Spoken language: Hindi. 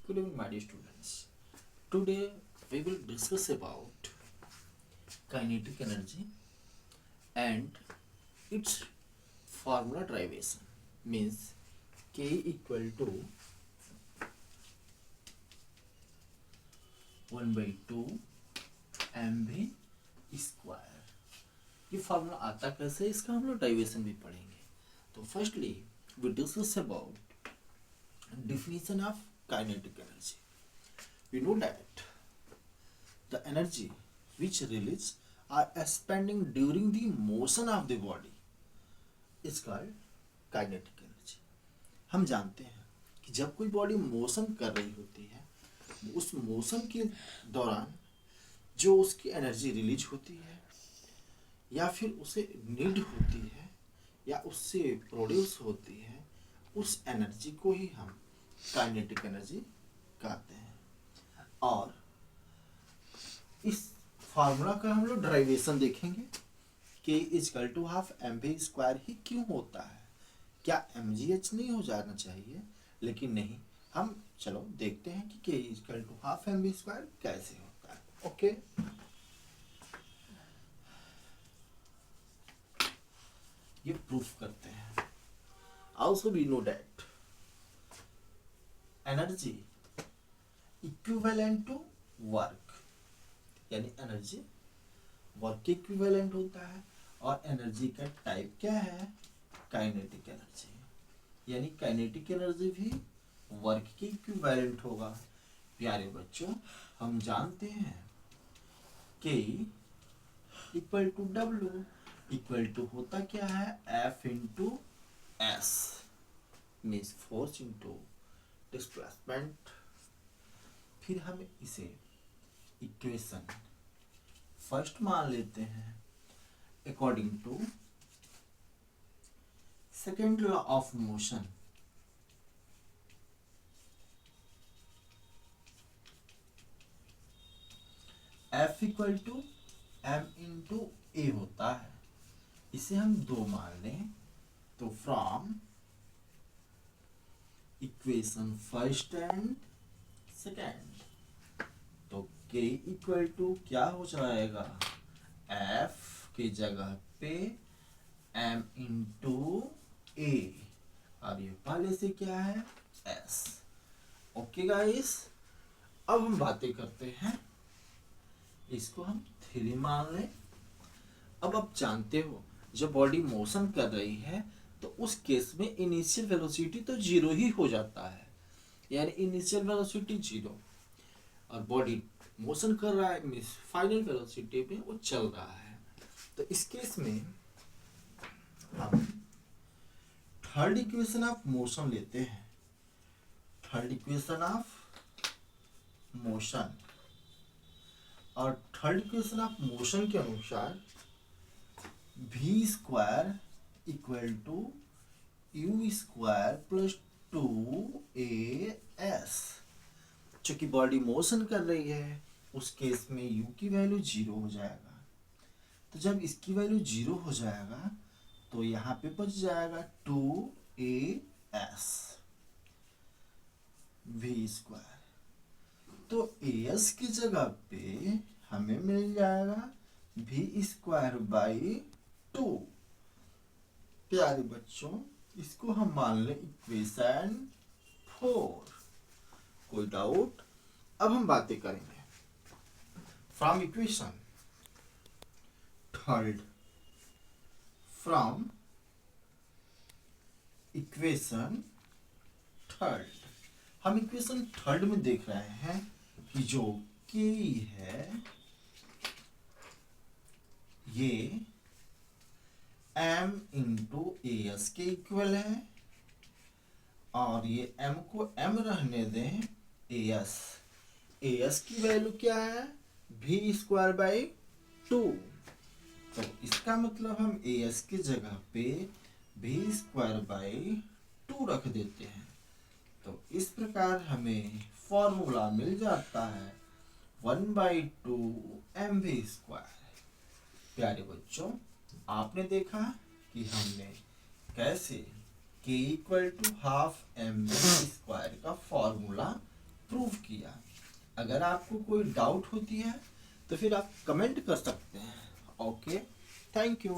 Good evening, my dear students. Today we will discuss about kinetic energy and its formula derivation. Means K equal to 1/2 mv square. ये फार्मूला आता कैसे है, इसका हम लोग डेरिवेशन भी पढ़ेंगे. तो firstly we discuss about definition of kinetic energy. We know that the energy which release are expanding during the motion of the body is called kinetic energy. हम जानते हैं कि जब कोई बॉडी मोशन कर रही होती है, उस मोशन के दौरान जो उसकी एनर्जी रिलीज होती है या फिर उसे नीड होती है या उससे प्रोड्यूस होती है, उस एनर्जी को ही हम काइनेटिक एनर्जी कहते हैं. और इस फार्मूला का हम लोग डेरिवेशन देखेंगे. K is equal to half M V square ही क्यों होता है? क्या mgh नहीं हो जाना चाहिए? लेकिन नहीं, हम चलो देखते हैं कि K is equal to half M V square कैसे होता है. ओके, ये प्रूफ करते हैं. Also we know that energy equivalent to work, यानी एनर्जी वर्क के इक्विवेलेंट होता है. और एनर्जी का टाइप क्या है? Kinetic energy. यानी काइनेटिक एनर्जी भी वर्क के इक्विवेलेंट होगा. प्यारे बच्चों, हम जानते हैं कि equal to W equal to होता क्या है? F into S means force into displacement. फिर हम इसे इक्वेशन फर्स्ट मान लेते हैं according to second law of motion. F equal to M into A होता है. इसे हम 2 मान लें तो from equation first and second तो K इक्वल टू क्या हो जाएगा? F की जगह पे M इंटू ए और ये पहले से क्या है? S. ओके गाइस, अब हम बातें करते हैं. इसको हम 3 मान लें. अब आप जानते हो जब बॉडी मोशन कर रही है तो उस केस में इनिशियल वेलोसिटी तो 0 ही हो जाता है. यानी इनिशियल वेलोसिटी 0 और बॉडी मोशन कर रहा है मीन्स फाइनल वेलोसिटी पे वो चल रहा है. तो इस केस में हम थर्ड इक्वेशन ऑफ मोशन लेते हैं. थर्ड इक्वेशन ऑफ मोशन और थर्ड इक्वेशन ऑफ मोशन के अनुसार v square equal to U square plus 2as. चूंकि बॉडी मोशन कर रही है उस केस में u की वैल्यू 0 हो जाएगा. तो जब इसकी वैल्यू 0 हो जाएगा तो यहाँ पे बच जाएगा 2as v स्क्वायर. तो as की जगह पे हमें मिल जाएगा v स्क्वायर बाई 2. प्यारे बच्चों, इसको हम मान लें इक्वेशन 4. कोई डाउट? अब हम बातें करेंगे from equation third. From equation third हम इक्वेशन थर्ड में देख रहे हैं कि जो K है ये m इंटू एस के इक्वल है और ये m को m रहने दें एस की वैल्यू क्या है? v square by 2. तो इसका मतलब हम एस की जगह पे v स्क्वायर बाई 2 रख देते हैं. तो इस प्रकार हमें फॉर्मूला मिल जाता है 1/2 mv स्क्वायर. प्यारे बच्चों, आपने देखा कि हमने कैसे K equal to half M V square का फॉर्मूला प्रूव किया। अगर आपको कोई डाउट होती है तो फिर आप कमेंट कर सकते हैं। Okay, thank you.